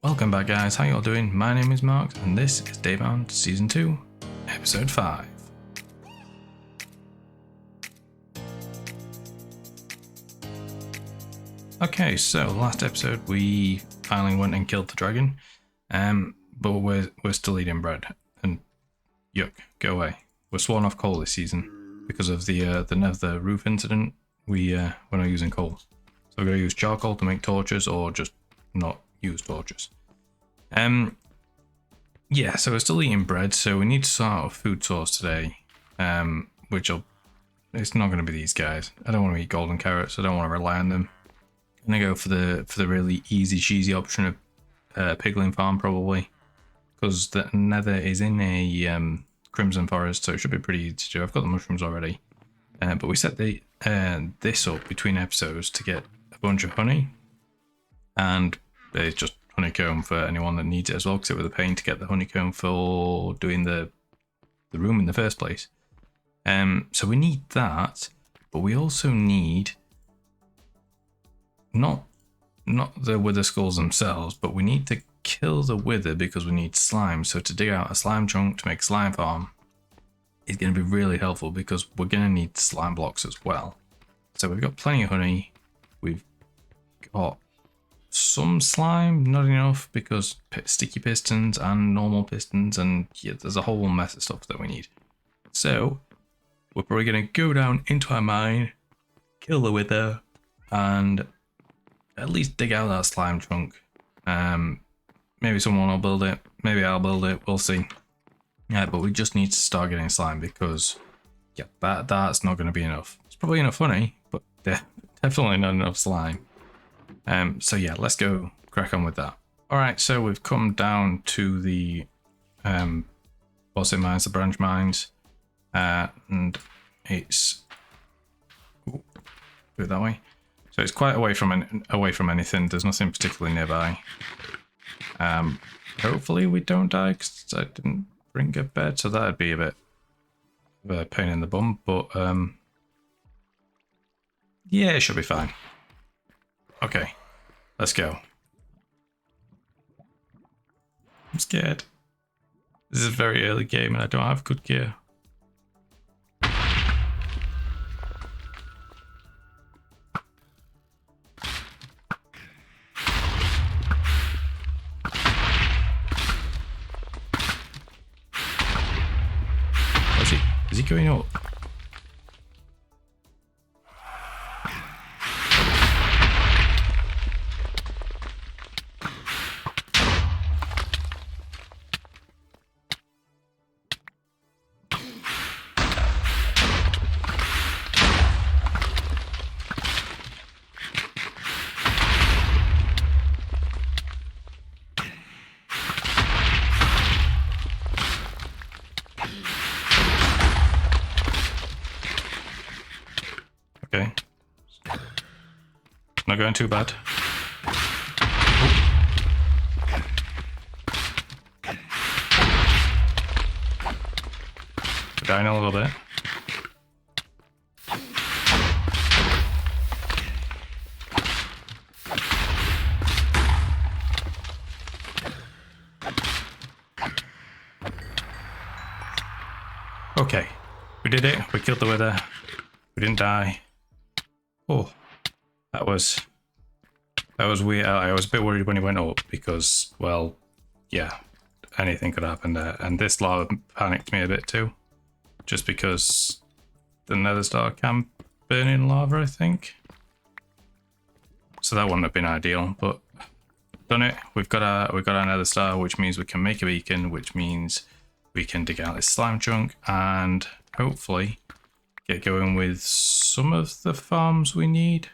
Welcome back, guys. How y'all doing? My name is Mark and this is Daybound Season 2 Episode 5. Okay, so last episode we finally went and killed the dragon, but we're still eating bread and yuck, go away. We're sworn off coal this season because of the nether roof incident. We're not using coal, so we're going to use charcoal to make torches or just not use torches. Yeah, so we're still eating bread, so we need to sort out a food source today, it's not going to be these guys. I don't want to eat golden carrots, I don't want to rely on them. I'm going to go for the really easy cheesy option of piglin farm probably, because the nether is in a crimson forest, so it should be pretty easy to do. I've got the mushrooms already, but we set this up between episodes to get a bunch of honey, and it's just honeycomb for anyone that needs it as well, because it was a pain to get the honeycomb for doing the room in the first place. So we need that, but we also need not the wither skulls themselves, but we need to kill the wither because we need slime. So to dig out a slime chunk to make slime farm is going to be really helpful because we're going to need slime blocks as well. So we've got plenty of honey, we've got some slime, not enough because sticky pistons and normal pistons, and yeah, there's a whole mess of stuff that we need. So we're probably going to go down into our mine, kill the wither, and at least dig out that slime chunk. Maybe someone will build it, maybe I'll build it, we'll see. Yeah, but we just need to start getting slime because yeah, that's not going to be enough. It's probably enough honey, but definitely not enough slime. So yeah, let's go crack on with that. Alright, so we've come down to the what's it mines, the branch mines, and it's do it that way. So it's quite away from anything. There's nothing particularly nearby. Hopefully we don't die because I didn't bring a bed, so that'd be a bit of a pain in the bum, but yeah, it should be fine. Okay, let's go. I'm scared. This is a very early game and I don't have good gear. Is he going up? Okay. Not going too bad. We're dying a little bit. Okay, we did it. We killed the wither. We didn't die. Oh, that was weird. I was a bit worried when he went up because, well, yeah, anything could happen there. And this lava panicked me a bit too, just because the nether star can burn in lava, I think. So that wouldn't have been ideal, but done it. We've got our nether star, which means we can make a beacon, which means we can dig out this slime chunk and hopefully get going with some of the farms we need.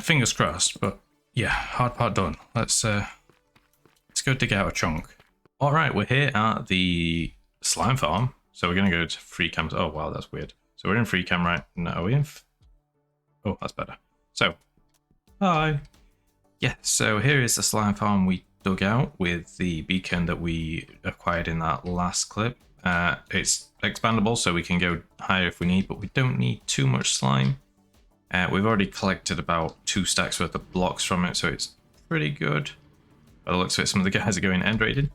Fingers crossed, but yeah, hard part done. Let's go dig out a chunk. All right, we're here at the slime farm, so we're gonna go to free cam. Oh wow, that's weird. So we're in free cam right now. Are we in? Oh, that's better. So, hi. Yeah, so here is the slime farm we dug out with the beacon that we acquired in that last clip. It's expandable, so we can go higher if we need, but we don't need too much slime. We've already collected about 2 stacks worth of blocks from it, so it's pretty good. by the looks of it, some of the guys are going end raiding.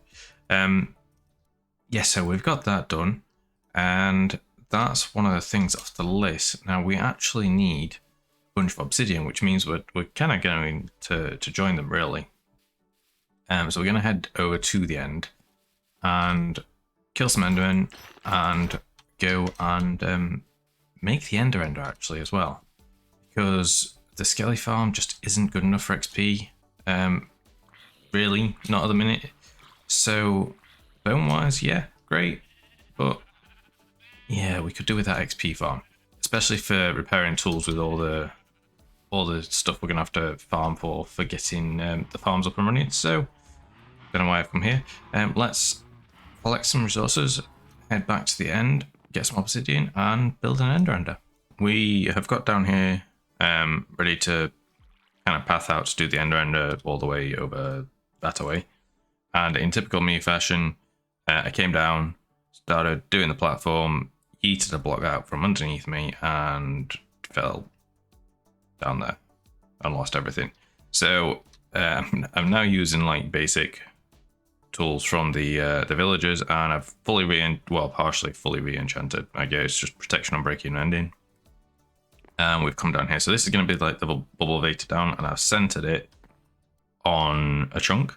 Yeah, so we've got that done, and that's one of the things off the list. Now we actually need a bunch of obsidian, which means we're kind of going to join them really. So we're going to head over to the end and kill some endermen and go and make the ender actually as well, because the skelly farm just isn't good enough for XP. Really, not at the minute. So bone wise, yeah, great, but yeah, we could do with that XP farm, especially for repairing tools with all the stuff we're gonna have to farm for getting the farms up and running. So don't know why I've come here. Let's collect some resources, head back to the end, get some obsidian, and build an ender. We have got down here ready to kind of path out to do the ender all the way over that way. And in typical me fashion, I came down, started doing the platform, yeeted a block out from underneath me, and fell down there and lost everything. So I'm now using like basic tools from the villagers, and I've partially fully re-enchanted. I guess it's just protection on breaking and ending. And we've come down here. So this is going to be like the bubble vector down, and I've centered it on a chunk.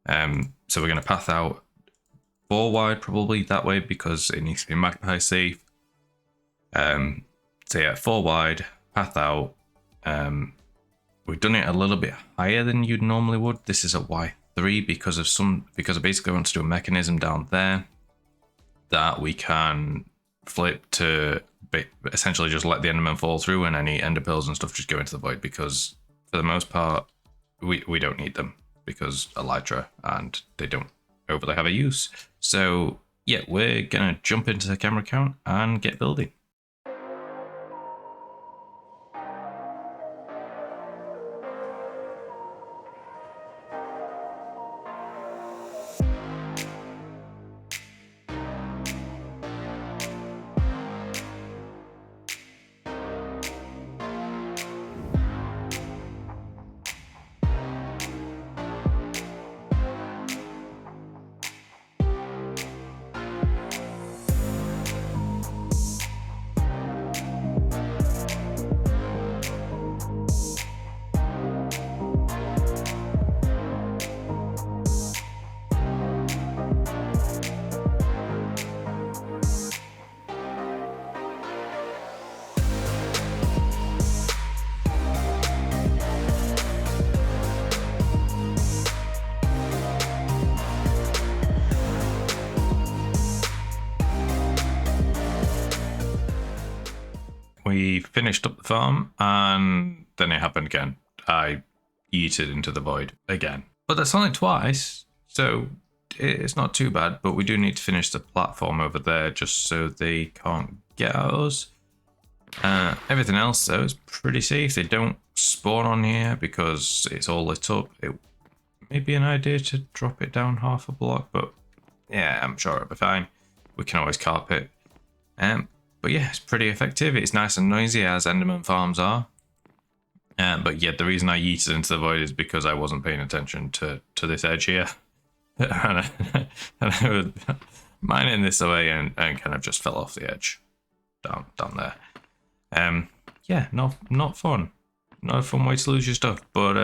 So we're going to path out 4 wide probably that way because it needs to be magpie safe. So yeah, 4 wide, path out. We've done it a little bit higher than you'd normally would. This is a Y3 because I basically want to do a mechanism down there that we can flip to essentially just let the enderman fall through, and any ender pearls and stuff just go into the void, because for the most part we don't need them because elytra and they don't overly have a use. So yeah, we're gonna jump into the camera count and get building. We finished up the farm, and then it happened again. I yeeted into the void again. But that's only twice, so it's not too bad. But we do need to finish the platform over there just so they can't get at us. Everything else, though, is pretty safe. They don't spawn on here because it's all lit up. It may be an idea to drop it down half a block, but yeah, I'm sure it'll be fine. We can always carp it. But yeah, it's pretty effective. It's nice and noisy, as enderman farms are. But yeah, the reason I yeeted into the void is because I wasn't paying attention to this edge here. and I was mining this away and kind of just fell off the edge down there. Yeah, not fun. Not a fun way to lose your stuff. But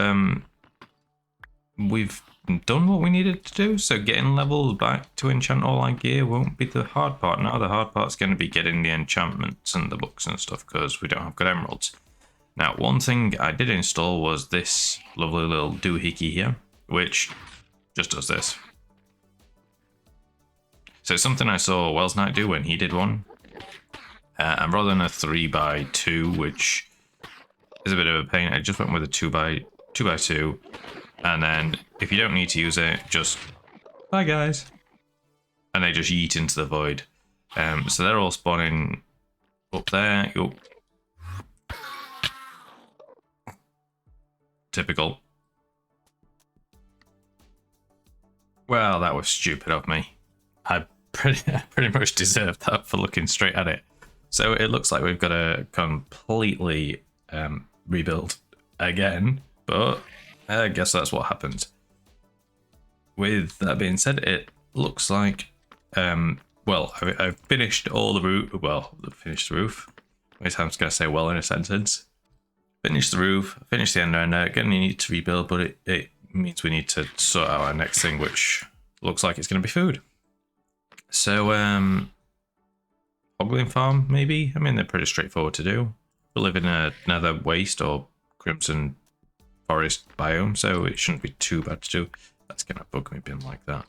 we've done what we needed to do, so getting levels back to enchant all our gear won't be the hard part now. The hard part's going to be getting the enchantments and the books and stuff, because we don't have good emeralds. Now, one thing I did install was this lovely little doohickey here, which just does this. So something I saw Wells Knight do when he did one, and rather than a 3x2, which is a bit of a pain, I just went with a 2x2. And then, if you don't need to use it, just bye guys, and they just yeet into the void. So they're all spawning up there. Yo. Typical. Well, that was stupid of me. I pretty much deserved that for looking straight at it. So it looks like we've got to completely rebuild again, but I guess that's what happens. with that being said, it looks like, well, I've finished all the roof. Well, finished the roof. Wait, I'm just gonna say well in a sentence. Finished the roof, finished the end render. Gonna need to rebuild, but it means we need to sort out our next thing, which looks like it's gonna be food. So, hoggling farm, maybe? I mean, they're pretty straightforward to do. We live in a nether waste or crimson forest biome, so it shouldn't be too bad to do. That's gonna bug me being like that.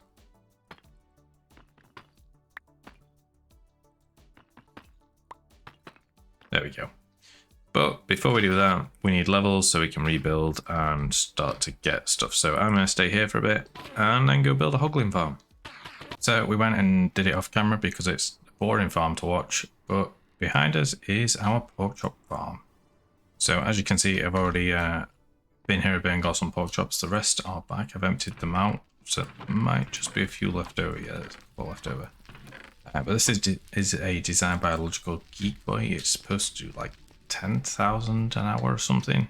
There we go. But before we do that, we need levels so we can rebuild and start to get stuff. So I'm going to stay here for a bit and then go build a hoggling farm. So we went and did it off camera because it's a boring farm to watch, but behind us is our pork chop farm. So as you can see, I've already been here a bit and got some pork chops. The rest are back. I've emptied them out, so there might just be a few left over. Yeah, there's a couple left over. But this is a designed biological geek boy. It's supposed to do like 10,000 an hour or something.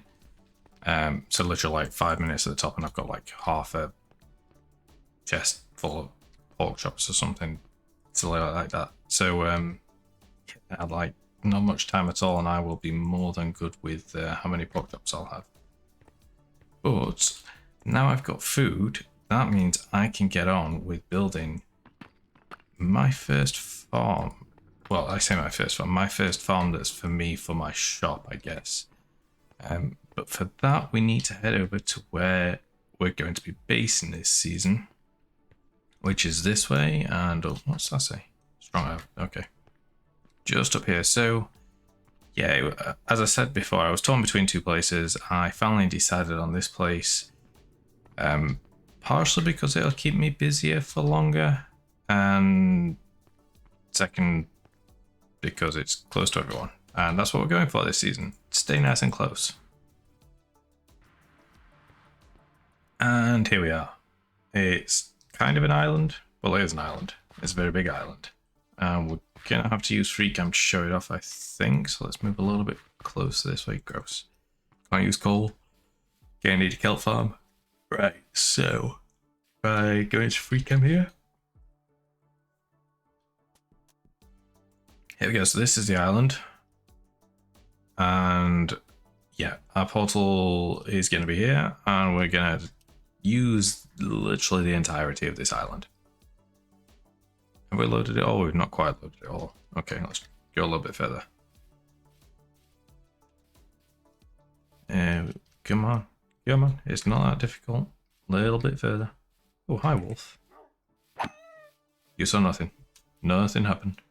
So literally like 5 minutes at the top, and I've got like half a chest full of pork chops or something silly like that. So I like not much time at all, and I will be more than good with how many pork chops I'll have. But now I've got food, that means I can get on with building my first farm. Well, I say my first farm that's for me, for my shop, I guess. But for that, we need to head over to where we're going to be basing this season, which is this way. And oh, what's that say? Strong out. Okay. Just up here. So, yeah, as I said before, I was torn between two places. I finally decided on this place, partially because it'll keep me busier for longer, and second, because it's close to everyone. And that's what we're going for this season. Stay nice and close. And here we are. It's kind of an island. Well, it is an island. It's a very big island. And we're gonna have to use free cam to show it off, I think. So let's move a little bit closer this way. Gross. Can't use coal. Gonna need a kelp farm. Right, so if I go into free cam here. Here we go, so this is the island. And yeah, our portal is going to be here, and we're going to use literally the entirety of this island. Have we loaded it all? We've not quite loaded it all. Okay, let's go a little bit further. Come on, come on, it's not that difficult. A little bit further. Oh, hi, wolf. You saw nothing. Nothing happened.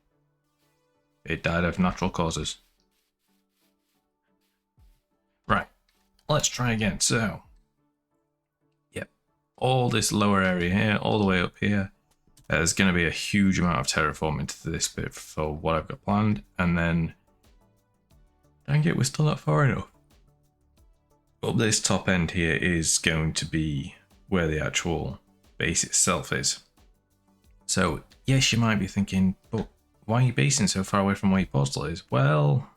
It died of natural causes. Right, let's try again. So, yep, all this lower area here, all the way up here, there's going to be a huge amount of terraform into this bit for what I've got planned, and then, dang it, we're still not far enough. Up this top end here is going to be where the actual base itself is. So, yes, you might be thinking, but why are you basing so far away from where your portal is? Well,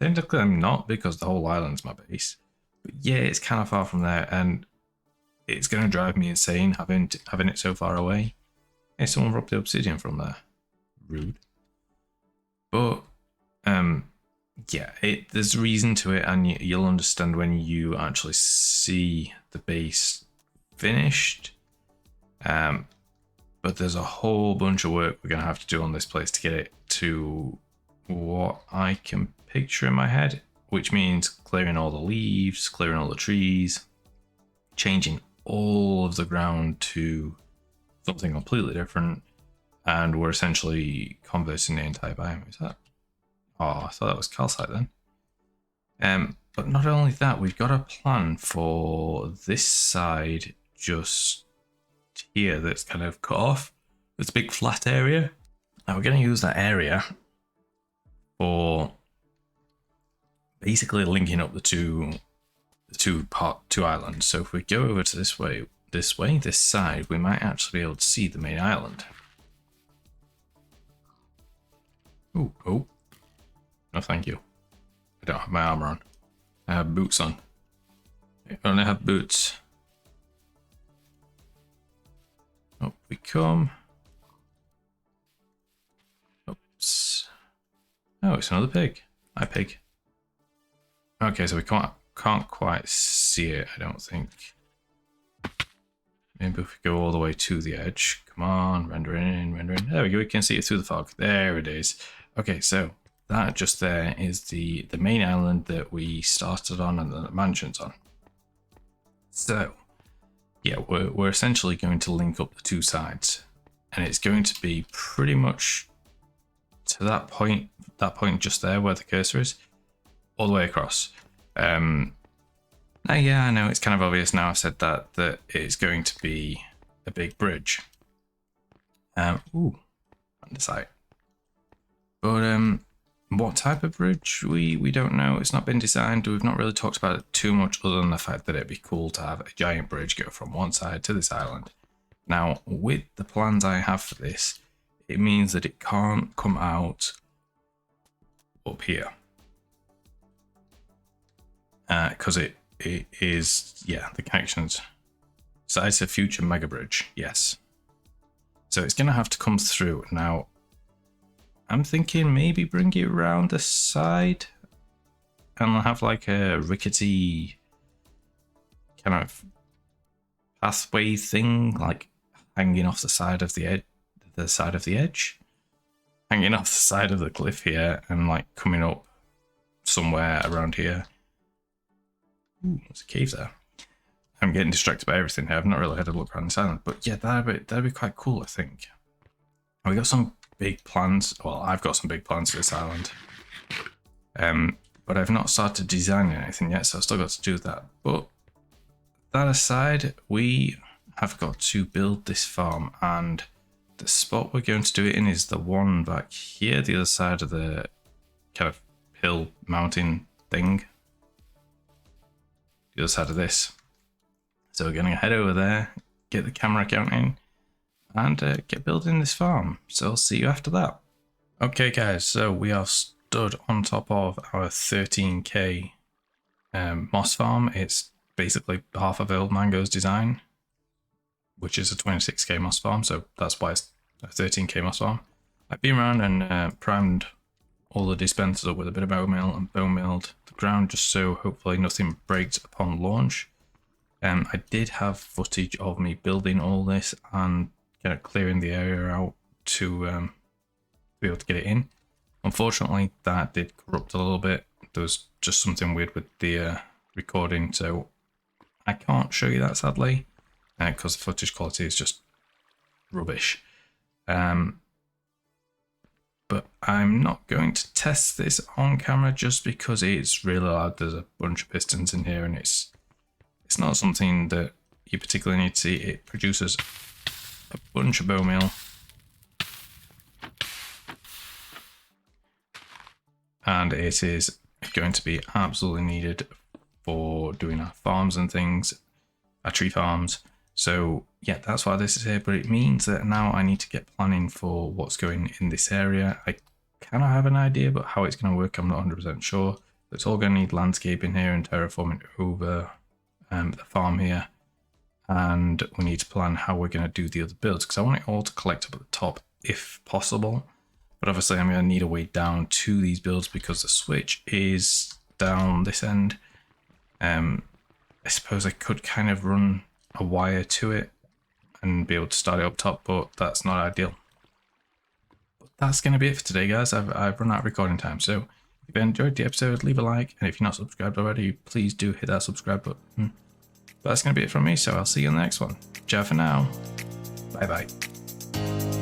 technically I'm not, because the whole island's my base. But yeah, it's kind of far from there, and it's going to drive me insane having it so far away. Hey, someone robbed the obsidian from there. Rude. But, yeah, there's reason to it, and you'll understand when you actually see the base finished. But there's a whole bunch of work we're going to have to do on this place to get it to what I can picture in my head, which means clearing all the leaves, clearing all the trees, changing all of the ground to something completely different, and we're essentially converting the entire biome. Is that? Oh, I thought that was calcite then. But not only that, we've got a plan for this side just here that's kind of cut off. It's a big flat area. Now we're going to use that area for basically linking up the two islands. So if we go over to this side, we might actually be able to see the main island. Oh, no thank you. I don't have my armor on. I have boots on. I only have boots. Up we come. Oops. Oh, it's another pig. Hi, pig. Okay, so we can't quite see it, I don't think. Maybe if we go all the way to the edge. Come on, render in, render in. There we go, we can see it through the fog. There it is. Okay, so that just there is the main island that we started on and the mansion's on. So, yeah, we're essentially going to link up the two sides. And it's going to be pretty much to that point just there where the cursor is, all the way across. Now, yeah, I know it's kind of obvious now I've said that it's going to be a big bridge. Ooh, andesite. But what type of bridge? We don't know. It's not been designed. We've not really talked about it too much other than the fact that it'd be cool to have a giant bridge go from one side to this island. Now, with the plans I have for this, it means that it can't come out up here. Because it is, yeah, the connections. Size of future mega bridge, yes. So it's going to have to come through. Now, I'm thinking maybe bring it around the side and have like a rickety kind of pathway thing, like hanging off the side of the edge, hanging off the side of the cliff here and like coming up somewhere around here. Ooh, there's a cave there. I'm getting distracted by everything here. I've not really had a look around this island, but yeah, that'd be quite cool, I think. We got some big plans. Well, I've got some big plans for this island, but I've not started designing anything yet, so I've still got to do that. But that aside, we have got to build this farm, and the spot we're going to do it in is the one back here, the other side of the kind of hill mountain thing. The other side of this. So we're going to head over there, get the camera account in, and get building this farm. So I'll see you after that. Okay guys, so we are stood on top of our 13k moss farm. It's basically half of Old Mango's design, which is a 26k moss farm, so that's why it's a 13k moss farm. I've been around and primed all the dispensers up with a bit of bone meal and bone milled the ground just so hopefully nothing breaks upon launch. I did have footage of me building all this and kind of clearing the area out to be able to get it in. Unfortunately, that did corrupt a little bit. There was just something weird with the recording, so I can't show you that sadly because the footage quality is just rubbish. But I'm not going to test this on camera just because it's really loud. There's a bunch of pistons in here and it's not something that you particularly need to see. It produces a bunch of bone meal. And it is going to be absolutely needed for doing our farms and things, our tree farms. So yeah, that's why this is here, but it means that now I need to get planning for what's going in this area. I kind of have an idea, but how it's going to work, I'm not 100% sure. It's all going to need landscaping here and terraforming over the farm here. And we need to plan how we're going to do the other builds, because I want it all to collect up at the top if possible. But obviously I'm going to need a way down to these builds because the switch is down this end. I suppose I could kind of run a wire to it and be able to start it up top, but that's not ideal. But that's going to be it for today, guys. I've run out of recording time, so if you enjoyed the episode, leave a like, and if you're not subscribed already, please do hit that subscribe button. But that's going to be it from me, so I'll see you in the next one. Ciao for now. Bye bye.